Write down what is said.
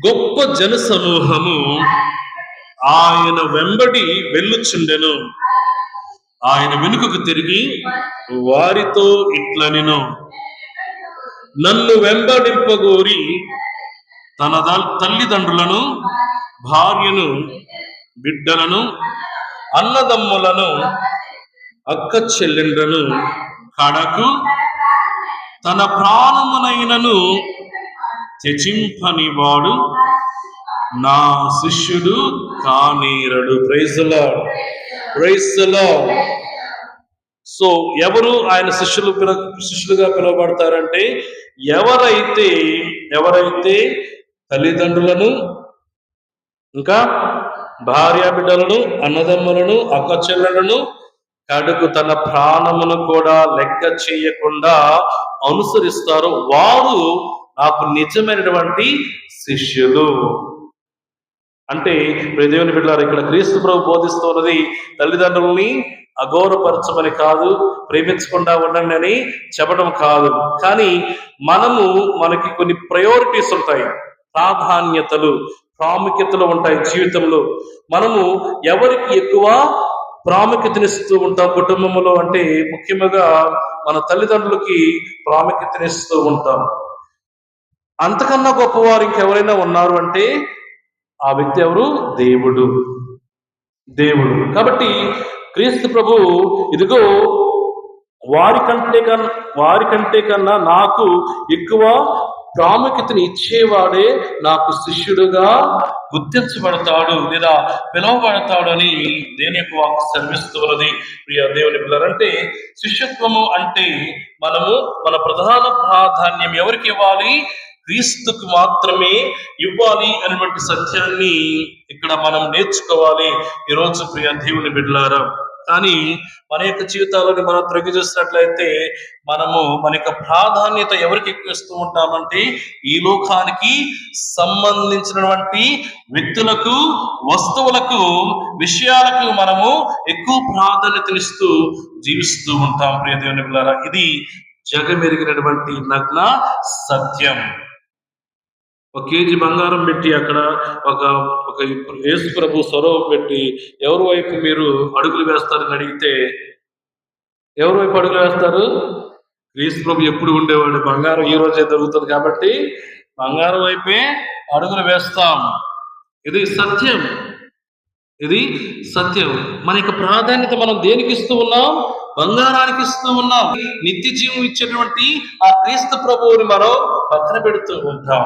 గొప్ప జన సమూహము ఆయన వెంబడి వెళ్ళుచుండెను. ఆయన వెనుకకు తిరిగి వారితో ఇట్లనెను, నన్ను వెంబడింపగోరి తన తల్లిదండ్రులను, భార్యను, బిడ్డలను, అన్నదమ్ములను, అక్క చెల్లెండ్రను, కడకు తన ప్రాణమునైనను త్యజింపని వాడు నా శిష్యుడు కానేరడు. Praise the Lord, praise the Lord. So ఎవరు ఆయన శిష్యులుగా పిలువబడతారంటే ఎవరైతే తల్లిదండ్రులను, ఇంకా భార్య బిడ్డలను, అన్నదమ్ములను, అక్క చెల్లెలను, కడుకు తన ప్రాణమును కూడా లెక్క చేయకుండా అనుసరిస్తారో వారు నాకు నిజమైనటువంటి శిష్యులు. అంటే దేవుని బిడ్డలారా, ఇక్కడ క్రీస్తు ప్రభు బోధిస్తున్నది తల్లిదండ్రులని అగౌరవపరచమని కాదు, ప్రేమించకుండా ఉండండి అని చెప్పడం కాదు. కానీ మనకి కొన్ని ప్రయారిటీస్ ఉంటాయి, ప్రాధాన్యతలు, ప్రాముఖ్యతలు ఉంటాయి జీవితంలో. మనము ఎవరికి ఎక్కువ ప్రాముఖ్యతనిస్తూ ఉంటాం కుటుంబంలో అంటే ముఖ్యంగా మన తల్లిదండ్రులకి ప్రాముఖ్యతనిస్తూ ఉంటాం. అంతకన్నా గొప్పవారు ఇంకెవరైనా ఉన్నారు అంటే ఆ వ్యక్తి ఎవరు? దేవుడు. కాబట్టి క్రీస్తు ప్రభు ఇదిగో వారికంటే కన్నా నాకు ఎక్కువ ప్రాముఖ్యతని ఇచ్చేవాడే నాకు శిష్యుడుగా గుర్తించబడతాడు లేదా పిలువబడతాడు అని దేని యొక్క వాక్కు శ్రమిస్తున్నది. ప్రియ దేవుని పిల్లలు, అంటే శిష్యత్వము అంటే మన ప్రధాన ప్రాధాన్యం ఎవరికి ఇవ్వాలి? క్రీస్తుకు మాత్రమే ఇవ్వాలి అనేటువంటి సత్యాన్ని ఇక్కడ మనం నేర్చుకోవాలి ఈరోజు. ప్రియ దేవుని బిడ్డలారా, కానీ మన యొక్క జీవితాలను మనం త్రగి చూసినట్లయితే మన యొక్క ప్రాధాన్యత ఎవరికి ఎక్కువ ఇస్తూ ఉంటామంటే ఈ లోకానికి సంబంధించినటువంటి వ్యక్తులకు, వస్తువులకు, విషయాలకు మనము ఎక్కువ ప్రాధాన్యతనిస్తూ జీవిస్తూ ఉంటాం. ప్రియ దేవుని బిడ్డలారా, ఇది జగమెరిగినటువంటి నగ్న సత్యం. 1 కేజీ బంగారం పెట్టి అక్కడ ఒక యేసు ప్రభు స్వరం పెట్టి ఎవరి వైపు మీరు అడుగులు వేస్తారని అడిగితే ఎవరి వైపు అడుగులు వేస్తారు? యేసు ప్రభు ఎప్పుడు ఉండేవాడు, బంగారం ఈ రోజే దొరుకుతుంది కాబట్టి బంగారం వైపే అడుగులు వేస్తాం. ఇది సత్యం. మన యొక్క ప్రాధాన్యత మనం దేనికి ఇస్తూ ఉన్నాం? బంగారానికి ఇస్తూ ఉన్నాం. నిత్య జీవం ఇచ్చేటువంటి ఆ క్రీస్తు ప్రభువుని మనం పక్కన పెడుతూ ఉంటాం.